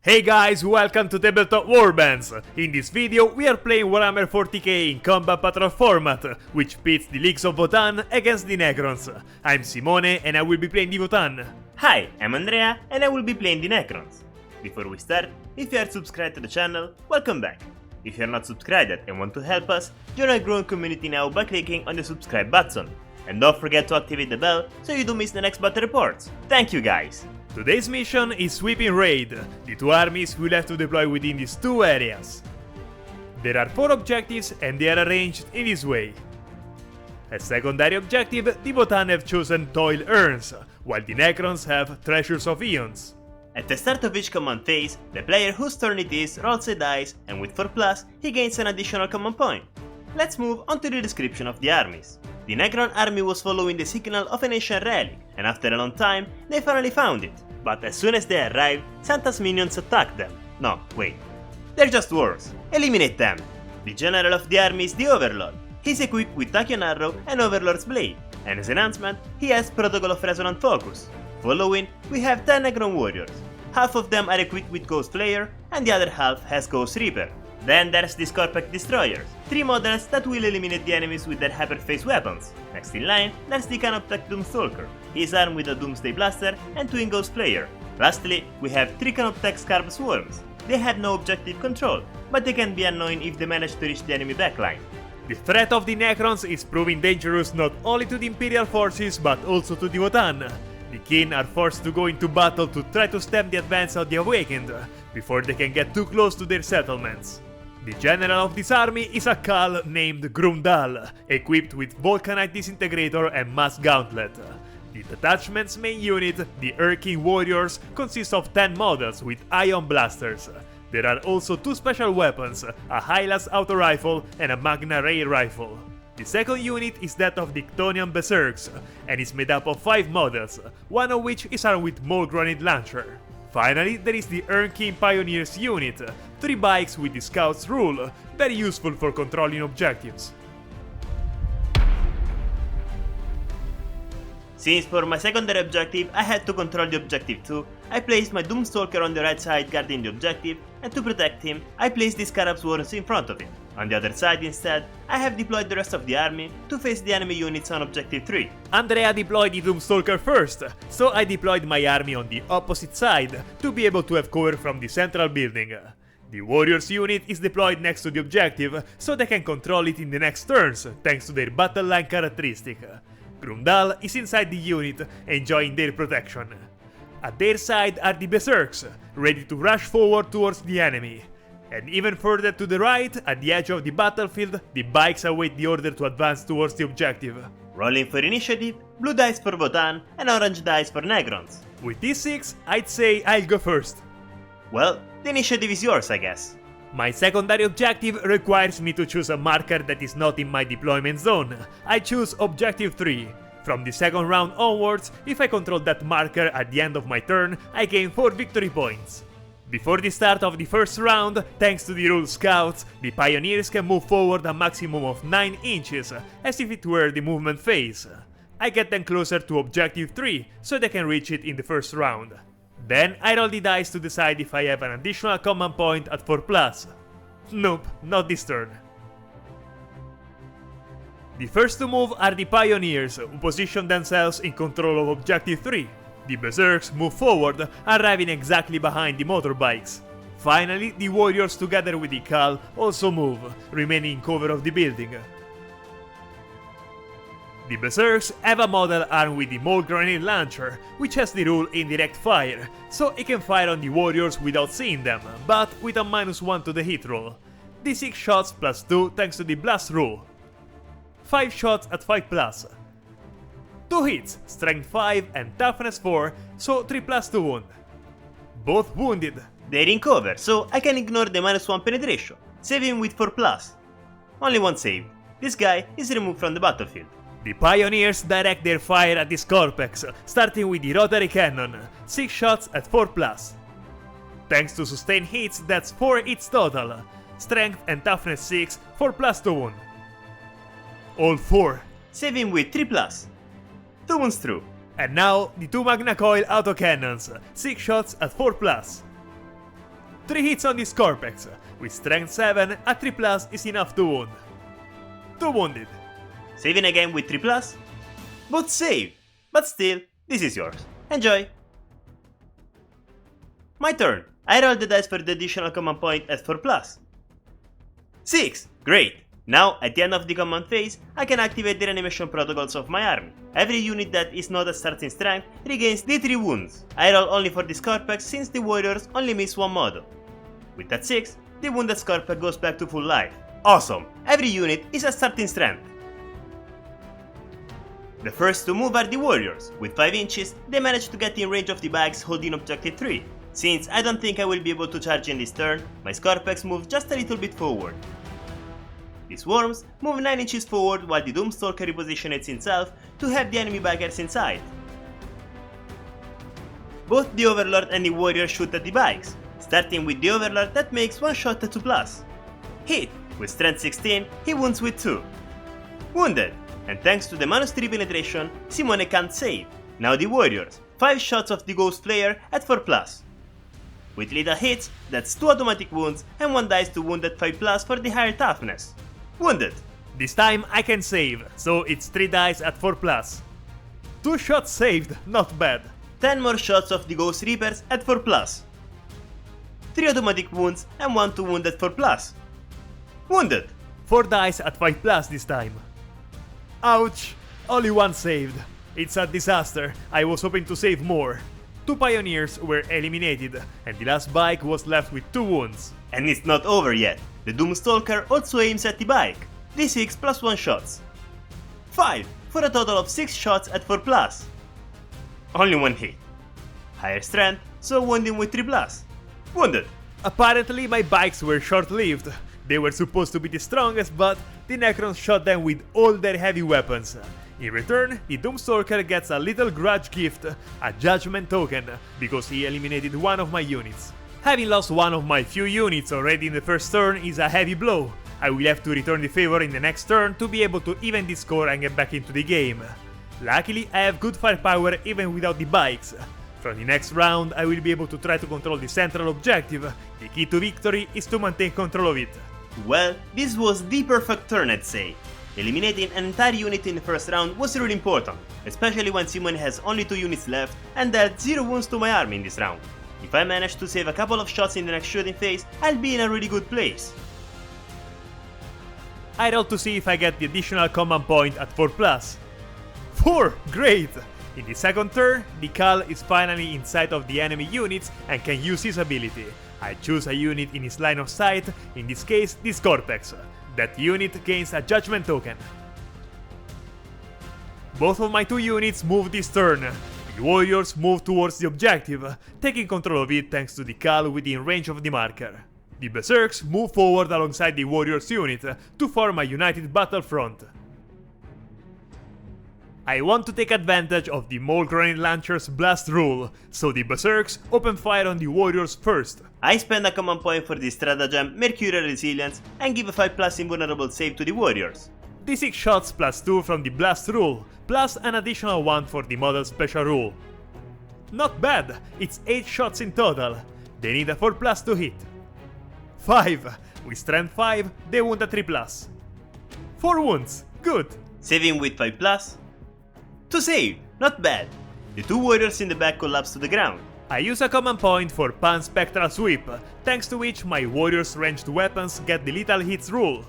Hey guys, welcome to Tabletop Warbands! In this video we are playing Warhammer 40k in combat patrol format, which pits the Leagues of Votann against the Necrons. I'm Simone and I will be playing the Votann. Hi, I'm Andrea and I will be playing the Necrons. Before we start, if you are subscribed to the channel, welcome back. If you are not subscribed yet and want to help us, join our growing community now by clicking on the subscribe button. And don't forget to activate the bell so you don't miss the next battle reports. Thank you guys! Today's mission is Sweeping Raid. The two armies will have to deploy within these two areas. There are 4 objectives and they are arranged in this way. As secondary objective, the Votann have chosen Toil Urns, while the Necrons have Treasures of Eons. At the start of each command phase, the player whose turn it is rolls a dice and with 4+, he gains an additional command point. Let's move on to the description of the armies. The Necron army was following the signal of an ancient relic, and after a long time, they finally found it. But as soon as they arrived, Santa's minions attacked them. No, wait. They're just dwarves. Eliminate them! The general of the army is the Overlord. He's equipped with Tachyon Arrow and Overlord's Blade, and as enhancement, he has Protocol of Resonant Focus. Following, we have 10 Necron warriors. Half of them are equipped with Ghost Player, and the other half has Ghost Reaper. Then there's the Scorpack Destroyers, 3 models that will eliminate the enemies with their hyperphase weapons. Next in line, there's the Canoptech Doomstalker. He is armed with a Doomsday Blaster and Twin Ghost Player. Lastly, we have 3 Canoptech Scarab Swarms. They have no objective control, but they can be annoying if they manage to reach the enemy backline. The threat of the Necrons is proving dangerous not only to the Imperial forces but also to the Votann. The Kin are forced to go into battle to try to stem the advance of the Awakened, before they can get too close to their settlements. The general of this army is a Khal named Grumdal, equipped with Volcanite Disintegrator and Mass Gauntlet. The detachment's main unit, the Urking Warriors, consists of 10 models with Ion Blasters. There are also 2 special weapons, a Hylas Auto Rifle and a Magna Ray Rifle. The second unit is that of the Chtonian Berserks, and is made up of 5 models, one of which is armed with Maul Grenade Launcher. Finally, there is the Urking Pioneers unit, 3 bikes with the Scout's Rule, very useful for controlling objectives. Since for my secondary objective I had to control the objective too, I placed my Doomstalker on the right side guarding the objective, and to protect him, I placed the Scarab Swarms in front of him. On the other side instead, I have deployed the rest of the army to face the enemy units on objective 3. Andrea deployed the Doomstalker first, so I deployed my army on the opposite side to be able to have cover from the central building. The Warriors unit is deployed next to the objective, so they can control it in the next turns, thanks to their battle line characteristic. Grumdal is inside the unit, enjoying their protection. At their side are the Berserks, ready to rush forward towards the enemy. And even further to the right, at the edge of the battlefield, the bikes await the order to advance towards the objective. Rolling for initiative, blue dice for Votann and orange dice for Necrons. With these 6, I'd say I'll go first. Well, the initiative is yours, I guess. My secondary objective requires me to choose a marker that is not in my deployment zone. I choose Objective 3. From the second round onwards, if I control that marker at the end of my turn, I gain 4 victory points. Before the start of the first round, thanks to the rule Scouts, the Pioneers can move forward a maximum of 9 inches, as if it were the movement phase. I get them closer to Objective 3, so they can reach it in the first round. Then I roll the dice to decide if I have an additional command point at 4+. Nope, not this turn. The first to move are the Pioneers, who position themselves in control of Objective 3. The Berserks move forward, arriving exactly behind the motorbikes. Finally, the Warriors together with the Khal also move, remaining in cover of the building. The Berserks have a model armed with the Maul Grenade Launcher, which has the rule Indirect Fire, so it can fire on the Warriors without seeing them, but with a -1 to the hit roll. D6 shots +2 thanks to the Blast rule. 5 shots at 5+. 2 hits, Strength 5 and Toughness 4, so 3+ to wound. Both wounded. They're in cover, so I can ignore the -1 penetration, saving with 4+. Only 1 save. This guy is removed from the battlefield. The Pioneers direct their fire at the Scorpax, starting with the Rotary Cannon, 6 shots at 4+. Thanks to sustained hits, that's 4 hits total. Strength and Toughness 6, 4+ to wound. All 4. Saving with 3+. 2 wounds through. And now, the 2 Magna Coil autocannons, 6 shots at 4+. 3 hits on this Corpex. With strength 7, a 3+ is enough to wound. 2 wounded. Saving again with 3+. Both save, but still, this is yours. Enjoy! My turn. I roll the dice for the additional command point at 4+. 6! Great! Now, at the end of the command phase, I can activate the reanimation protocols of my army. Every unit that is not at starting strength regains D3 wounds. I roll only for this Corpex since the warriors only miss one model. With that 6, the wounded Corpex goes back to full life. Awesome! Every unit is at starting strength. The first to move are the warriors. With 5 inches, they manage to get in range of the bags holding objective 3. Since I don't think I will be able to charge in this turn, my Corpex moves just a little bit forward. The swarms move 9 inches forward while the Doomstalker repositions himself to have the enemy baggers inside. Both the Overlord and the Warrior shoot at the bikes, starting with the Overlord that makes one shot at 2+. Hit! With strength 16, he wounds with 2. Wounded! And thanks to the -3 penetration, Simone can't save. Now the Warriors, 5 shots of the Ghost Player at 4+. With little hits, that's 2 automatic wounds and 1 dice to wound at 5+ for the higher toughness. Wounded! This time I can save, so it's 3 dice at 4+. 2 shots saved, not bad. 10 more shots of the Ghost Reapers at 4+. 3 automatic wounds and 1 to wound at 4+. Wounded! 4 dice at 5+ this time. Ouch! Only 1 saved. It's a disaster, I was hoping to save more. 2 pioneers were eliminated, and the last bike was left with 2 wounds. And it's not over yet. The Doomstalker also aims at the bike. D6 plus 1 shots. 5, for a total of 6 shots at 4+. Only 1 hit. Higher strength, so wounding with 3+. Wounded. Apparently my bikes were short-lived. They were supposed to be the strongest, but the Necrons shot them with all their heavy weapons. In return, the Doomstalker gets a little grudge gift, a judgment token, because he eliminated one of my units. Having lost one of my few units already in the first turn is a heavy blow. I will have to return the favor in the next turn to be able to even the score and get back into the game. Luckily, I have good firepower even without the bikes. From the next round, I will be able to try to control the central objective. The key to victory is to maintain control of it. Well, this was the perfect turn, I'd say. Eliminating an entire unit in the first round was really important, especially when Simone has only 2 units left and dealt 0 wounds to my army in this round. If I manage to save a couple of shots in the next shooting phase, I'll be in a really good place. I roll to see if I get the additional command point at 4+. 4! Great! In the second turn, the Khal is finally in sight of the enemy units and can use his ability. I choose a unit in his line of sight, in this case this Corpex. That unit gains a judgment token. Both of my 2 units move this turn. The warriors move towards the objective, taking control of it thanks to the Khal within range of the marker. The Berserks move forward alongside the warriors unit to form a united battlefront. I want to take advantage of the Maul Grenade Launcher's blast rule, so the Berserks open fire on the warriors first. I spend a command point for the stratagem Mercurial Resilience and give a 5+ invulnerable save to the warriors. D6 shots plus 2 from the blast rule, plus an additional 1 for the model special rule. Not bad, it's 8 shots in total. They need a 4+ to hit. 5, with strength 5, they wound a 3+. 4 wounds, good. Saving with 5+. To save, not bad. The 2 warriors in the back collapse to the ground. I use a command point for Pan-Spectral Sweep, thanks to which my warriors' ranged weapons get the lethal hits rule.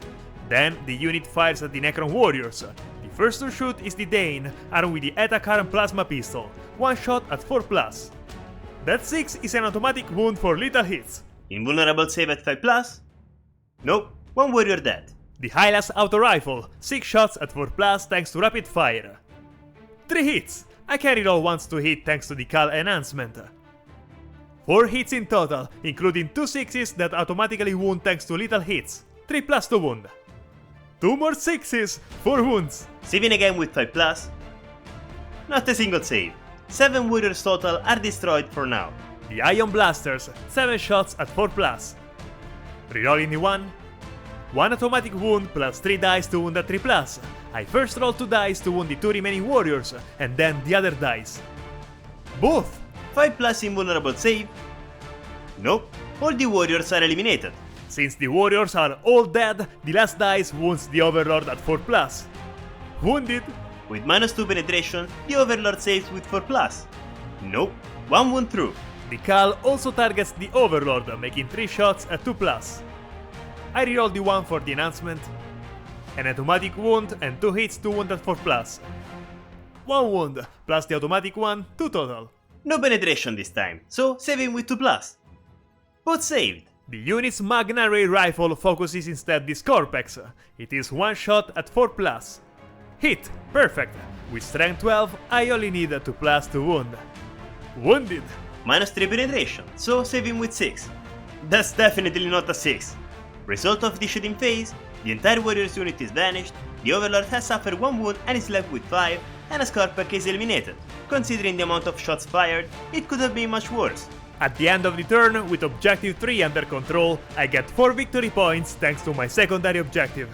Then the unit fires at the Necron warriors. The first to shoot is the Dane, armed with the Etakarn plasma pistol, 1 shot at 4+. That 6 is an automatic wound for lethal hits. Invulnerable save at 5+? Nope, 1 warrior dead. The Hylas auto rifle, 6 shots at 4+ thanks to rapid fire. 3 hits! I can reroll once to hit thanks to the Khal enhancement. 4 hits in total, including 2 6s that automatically wound thanks to lethal hits, 3+ to wound. 2 more 6s, 4 wounds. Saving again with 5+. Not a single save. 7 warriors total are destroyed for now. The Ion Blasters, 7 shots at 4+. Rerolling the 1. 1 automatic wound plus 3 dice to wound a 3+. I first roll 2 dice to wound the 2 remaining warriors, and then the other dice. Both! 5+ invulnerable save. Nope, all the warriors are eliminated. Since the warriors are all dead, the last dice wounds the Overlord at 4+. Wounded. With -2 penetration, the Overlord saves with 4+. Nope, 1 wound through. The Cal also targets the Overlord, making 3 shots at 2+. I reroll the 1 for the enhancement. An automatic wound and 2 hits to wound at 4+. 1 wound, plus the automatic 1, 2 total. No penetration this time, so saving with 2+. Both saved. The unit's Magna Ray Rifle focuses instead the Scorpex. It is 1 shot at 4+. Hit! Perfect! With strength 12, I only need a 2+ to wound. Wounded! -3 penetration, so saving with 6. That's definitely not a 6. Result of the shooting phase, the entire warrior's unit is vanished, the Overlord has suffered 1 wound and is left with 5, and a Scorpack is eliminated. Considering the amount of shots fired, it could have been much worse. At the end of the turn, with Objective 3 under control, I get 4 victory points thanks to my secondary objective.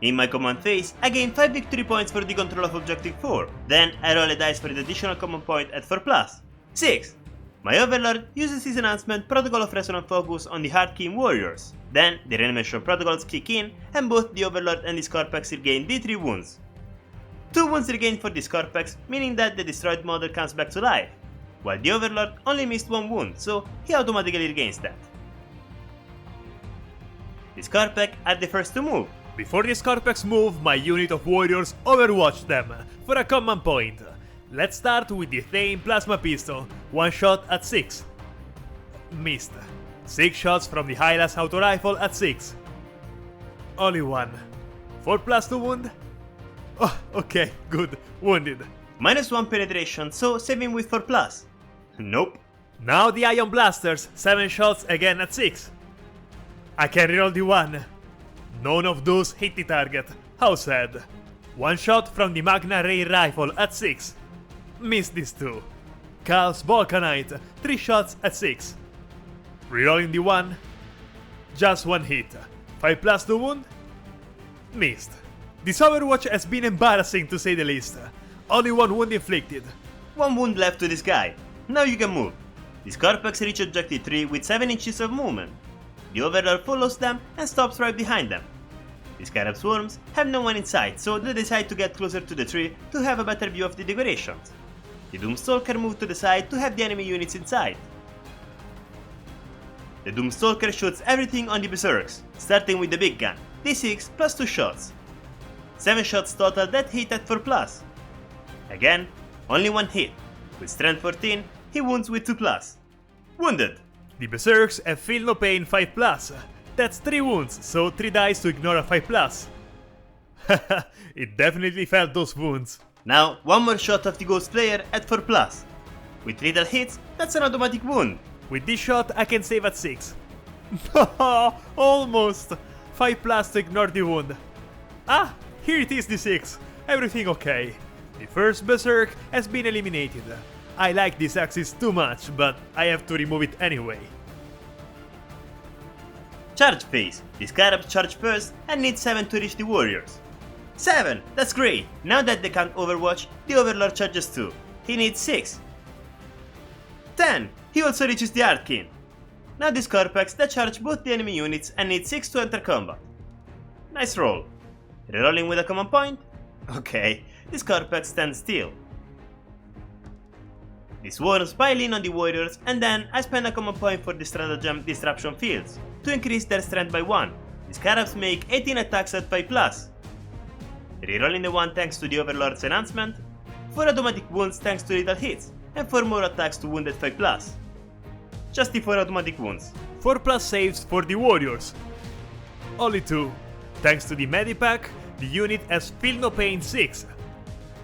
In my command phase, I gain 5 victory points for the control of Objective 4, then I roll a dice for the additional command point at 4+. 6! My Overlord uses his enhancement Protocol of Resonant Focus on the Hard Keen warriors. Then, the reanimation protocols kick in, and both the Overlord and the Scorpax regain D3 wounds. 2 wounds regained for the Scorpax, meaning that the destroyed model comes back to life, while the Overlord only missed 1 wound, so he automatically regains that. The Scorpack are the first to move. Before the Scorpax move, my unit of warriors overwatch them for a command point. Let's start with the Thane Plasma Pistol, 1 shot at 6. Missed. 6 shots from the Hylas Auto Rifle at 6. Only 1. 4+ to wound? Oh, okay, good. Wounded. -1 penetration, so saving with 4+. Nope. Now the Ion Blasters, 7 shots again at 6. I can reroll the 1. None of those hit the target. How sad. 1 shot from the Magna Ray Rifle at 6. Missed these 2. Cal's Vulcanite, 3 shots at 6. Rerolling the 1. Just 1 hit. 5+ to wound? Missed. This Overwatch has been embarrassing to say the least. Only 1 wound inflicted. 1 wound left to this guy. Now you can move. The Scorpax reach Objective 3 with 7 inches of movement. The Overlord follows them and stops right behind them. The Scarab Swarms have no one in sight, so they decide to get closer to the tree to have a better view of the decorations. The Doomstalker moved to the side to have the enemy units inside. The Doomstalker shoots everything on the Berserks, starting with the big gun, D6 plus 2 shots. 7 shots total that hit at 4+. Again, only 1 hit. With strength 14, he wounds with 2+. Wounded. The Berserks have Feel No Pain 5+. That's 3 wounds, so 3 dice to ignore a 5+. Haha, it definitely felt those wounds. Now, 1 more shot of the Ghost Player at 4+. With lethal hits, that's an automatic wound. With this shot, I can save at 6. Almost! 5+ to ignore the wound. Ah, here it is, the 6. Everything okay. The first Berserk has been eliminated. I like this axis too much, but I have to remove it anyway. Charge phase. The Scarabs charge first and need 7 to reach the warriors. 7! That's great! Now that they can't overwatch, the Overlord charges too. He needs 6. 10! He also reaches the Arcane. Now the Scorpax that charge both the enemy units and need 6 to enter combat. Nice roll. Rerolling with a command point? Okay, the Scorpax stands still. The Swarms pile in on the warriors, and then I spend a command point for the stratagem Disruption Fields to increase their strength by 1. The Scarabs make 18 attacks at 5+. Rerolling the 1 thanks to the Overlord's enhancement, 4 automatic wounds thanks to lethal hits, and 4 more attacks to wound at 5+. Just the 4 automatic wounds. 4+ saves for the warriors. Only 2. Thanks to the Medipack, the unit has Feel No Pain 6.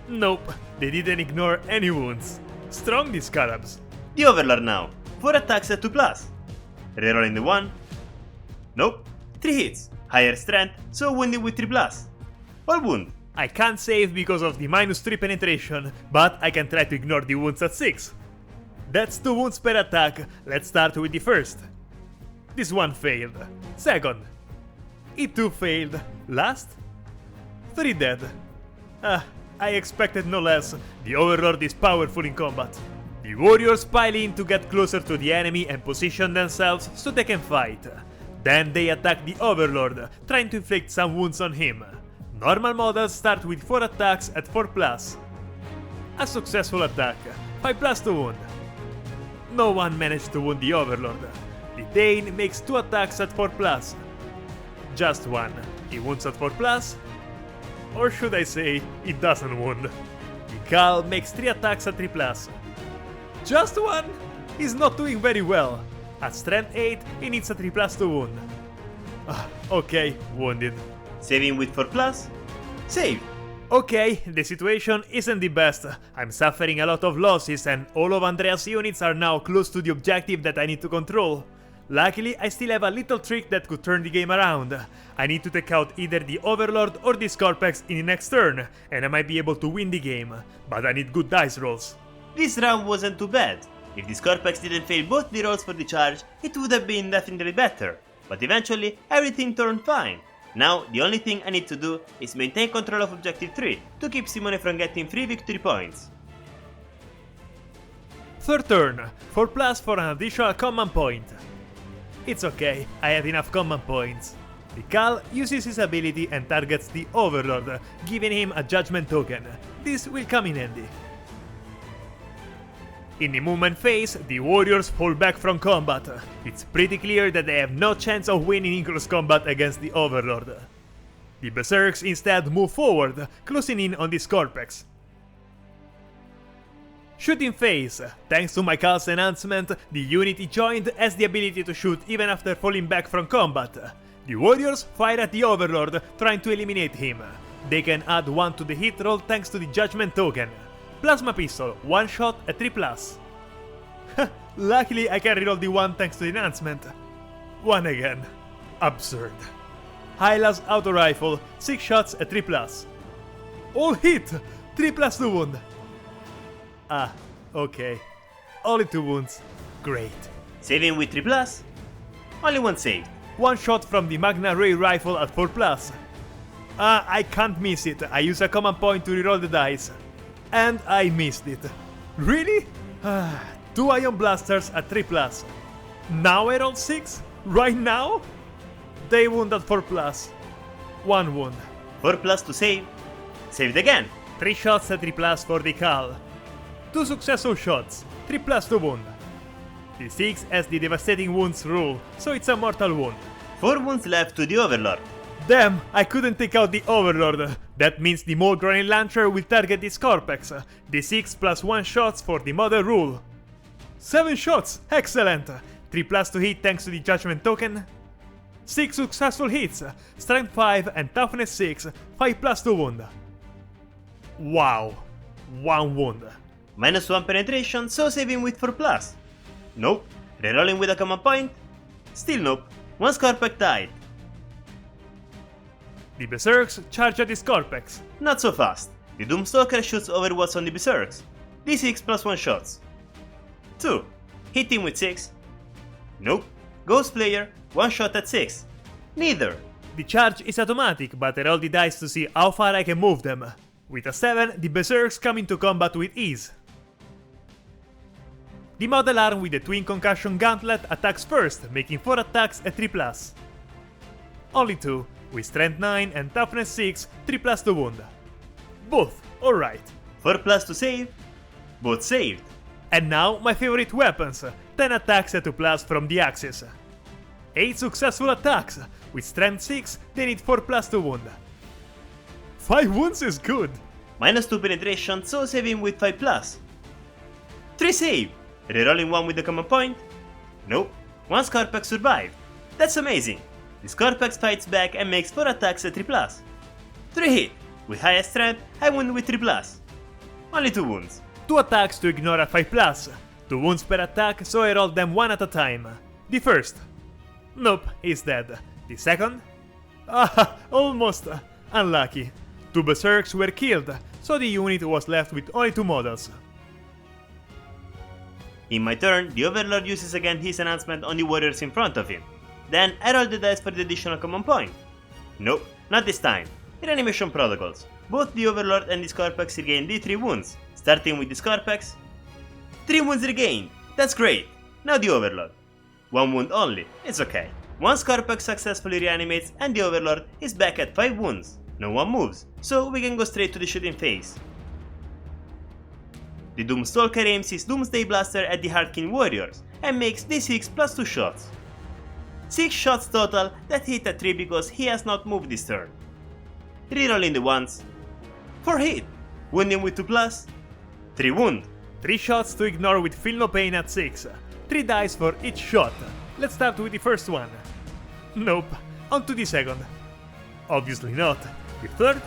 Nope, they didn't ignore any wounds. Strong, these Scarabs. The Overlord now. 4 attacks at 2+. Rerolling the 1. Nope. 3 hits. Higher strength, so wounded with 3+. All wound. I can't save because of the -3 penetration, but I can try to ignore the wounds at 6. That's 2 wounds per attack. Let's start with the first. This one failed. Second. It too failed. Last? 3 dead. I expected no less. The Overlord is powerful in combat. The warriors pile in to get closer to the enemy and position themselves so they can fight. Then they attack the Overlord, trying to inflict some wounds on him. Normal models start with 4 attacks at 4+. A successful attack, 5+ to wound. No one managed to wound the Overlord. The Dane makes 2 attacks at 4+. Just one. He wounds at 4+? Or should I say, he doesn't wound. The Khal makes 3 attacks at 3+. Just one? He's not doing very well. At strength 8, he needs a 3+ to wound. Okay, wounded. Saving with 4+? Saved! Okay, the situation isn't the best. I'm suffering a lot of losses and all of Andrea's units are now close to the objective that I need to control. Luckily, I still have a little trick that could turn the game around. I need to take out either the Overlord or the Scorpex in the next turn, and I might be able to win the game, but I need good dice rolls. This round wasn't too bad. If the Scorpex didn't fail both the rolls for the charge, it would have been definitely better. But eventually, everything turned fine. Now, the only thing I need to do is maintain control of Objective 3 to keep Simone from getting free victory points. Third turn, 4+ for an additional command point. It's okay, I have enough command points. The Khal uses his ability and targets the Overlord, giving him a judgment token. This will come in handy. In the movement phase, the warriors fall back from combat. It's pretty clear that they have no chance of winning in close combat against the Overlord. The Berserks instead move forward, closing in on the Scorpex. Shooting phase. Thanks to my Khal's enhancement, the unit he joined has the ability to shoot even after falling back from combat. The warriors fire at the Overlord, trying to eliminate him. They can add 1 to the hit roll thanks to the judgment token. Plasma pistol, 1 shot at 3+. Luckily I can reroll the 1 thanks to the enhancement. 1 again. Absurd. Hyla's auto rifle, 6 shots at 3+. All hit! 3+ to wound. Ah, okay. Only 2 wounds. Great. Saving with 3+? Only 1 saved. 1 shot from the Magna Ray rifle at 4+. I can't miss it. I use a command point to reroll the dice. And I missed it. Really? 2 Ion Blasters at 3+. Now I roll 6? Right now? They wound at 4+. 1 wound. 4+ to save. Saved again. 3 shots at 3+ for the Khal. 2 successful shots. 3+ to wound. The 6 has the devastating wounds rule, so it's a mortal wound. 4 wounds left to the Overlord. Damn, I couldn't take out the Overlord. That means the Maul Granite Launcher will target the Scorpex. The 6 + 1 shots for the Mother rule. 7 shots, excellent! 3+ to hit thanks to the Judgment token. 6 successful hits, Strength 5 and Toughness 6, 5+ to wound. Wow, 1 wound. -1 penetration, so saving with 4+. Nope. Rerolling with a command point? Still nope. 1 Scorpex died. The Berserks charge at the Scorpex. Not so fast. The Doomstalker shoots over what's on the Berserks. D6 + 1 shots. 2. Hitting with 6. Nope. Ghost Player, 1 shot at 6. Neither. The charge is automatic, but I roll the dice to see how far I can move them. With a 7, the Berserks come into combat with ease. The model arm with the Twin Concussion Gauntlet attacks first, making 4 attacks at 3+. Only 2, with Strength 9 and Toughness 6, 3+ to wound. Both, alright. 4+ to save. Both saved. And now my favorite weapons, 10 attacks at 2+ from the Axis. 8 successful attacks, with Strength 6 they need 4+ to wound. 5 wounds is good. -2 penetration, so saving with 5+. 3 save. Rerolling 1 with the command point? Nope. 1 Scorpex survived. That's amazing. The Scorpex fights back and makes 4 attacks at 3+. 3 hit. With highest strength, I wound with 3+. Only 2 wounds. 2 attacks to ignore at 5+. 2 wounds per attack, so I roll them 1 at a time. The first. Nope, he's dead. The second? Almost. Unlucky. 2 Berserks were killed, so the unit was left with only 2 models. In my turn, the Overlord uses again his enhancement on the warriors in front of him. Then I roll the dice for the additional command point. Nope, not this time. In animation protocols, both the Overlord and the Scorpex regain D3 wounds, starting with the Scorpex. 3 wounds regained. That's great. Now the Overlord. 1 wound only. It's okay. 1 Scorpax successfully reanimates and the Overlord is back at 5 wounds. No one moves, so we can go straight to the shooting phase. The Doomstalker aims his Doomsday Blaster at the Heartkin Warriors and makes d6 plus 2 shots. 6 shots total that hit at 3 because he has not moved this turn. Rerolling the ones. 4 hit, wounding with 2+, 3 wound. 3 shots to ignore with Feel No Pain at 6. 3 dice for each shot. Let's start with the first one. Nope. On to the second. Obviously not. The third?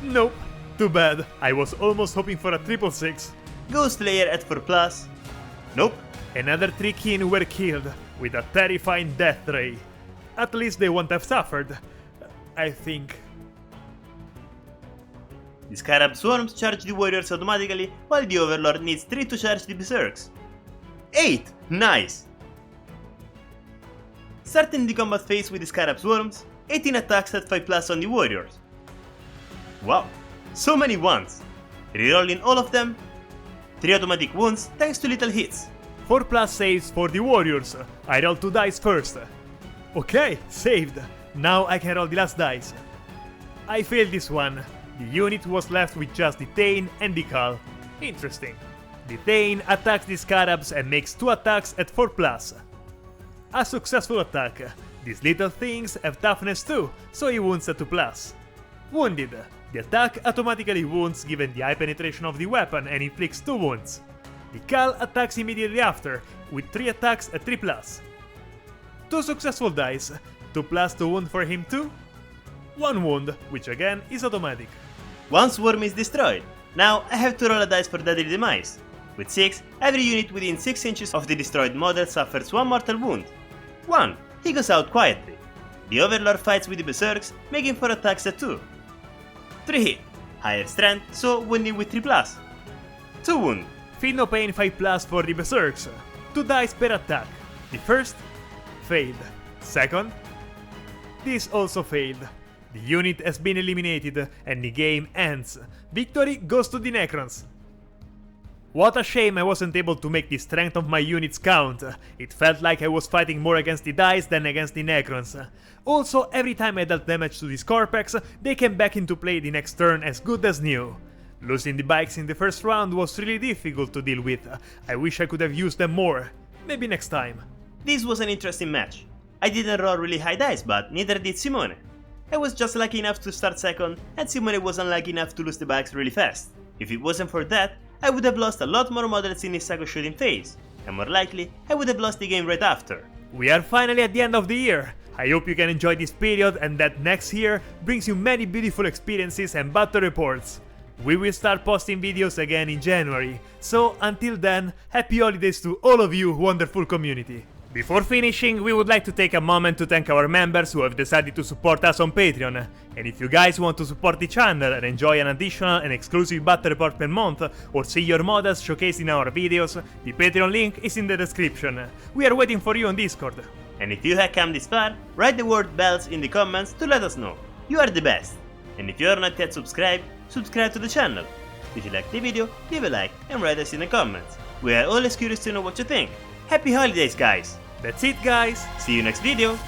Nope. Too bad. I was almost hoping for a 666. Ghost Layer at 4+. Nope. Another 3 kin were killed with a terrifying death ray. At least they won't have suffered. I think. The Scarab Swarms charge the warriors automatically, while the Overlord needs 3 to charge the Berserks. 8! Nice! Starting the combat phase with the Scarab Swarms, 18 attacks at 5+ on the warriors. Wow, so many ones! Rerolling all of them, 3 automatic wounds thanks to little hits. 4+ saves for the warriors. I roll 2 dice first. Okay, saved. Now I can roll the last dice. I failed this one. The unit was left with just the Thane and the Khal. Interesting. The Thane attacks the Scarabs and makes 2 attacks at 4+. A successful attack. These little things have toughness too, so he wounds at 2+. Wounded. The attack automatically wounds given the high penetration of the weapon and inflicts 2 wounds. The Khal attacks immediately after, with 3 attacks at 3+. 2 successful dice, 2+ to wound for him too. 1 wound, which again is automatic. 1 swarm is destroyed. Now I have to roll a dice for deadly demise. With 6, every unit within 6 inches of the destroyed model suffers 1 mortal wound. 1. He goes out quietly. The Overlord fights with the Berserks, making 4 attacks at 2. 3 hit. Higher strength, so wounding with 3+. 2 wound. Feel No Pain 5+ for the Berserks. 2 dice per attack. The first failed. Second, this also failed. The unit has been eliminated and the game ends. Victory goes to the Necrons. What a shame I wasn't able to make the strength of my units count. It felt like I was fighting more against the dice than against the Necrons. Also, every time I dealt damage to the Scorpax, they came back into play the next turn as good as new. Losing the bikes in the first round was really difficult to deal with. I wish I could have used them more. Maybe next time. This was an interesting match. I didn't roll really high dice, but neither did Simone. I was just lucky enough to start second, and Simone was unlucky enough to lose the bikes really fast. If it wasn't for that, I would have lost a lot more models in the Sago shooting phase, and more likely, I would have lost the game right after. We are finally at the end of the year. I hope you can enjoy this period and that next year brings you many beautiful experiences and battle reports. We will start posting videos again in January, so until then, happy holidays to all of you wonderful community. Before finishing, we would like to take a moment to thank our members who have decided to support us on Patreon. And if you guys want to support the channel and enjoy an additional and exclusive battle report per month, or see your models showcased in our videos, the Patreon link is in the description. We are waiting for you on Discord. And if you have come this far, write the word bells in the comments to let us know. You are the best. And if you are not yet subscribed, subscribe to the channel. If you liked the video, leave a like and write us in the comments. We are always curious to know what you think. Happy holidays, guys! That's it, guys! See you next video!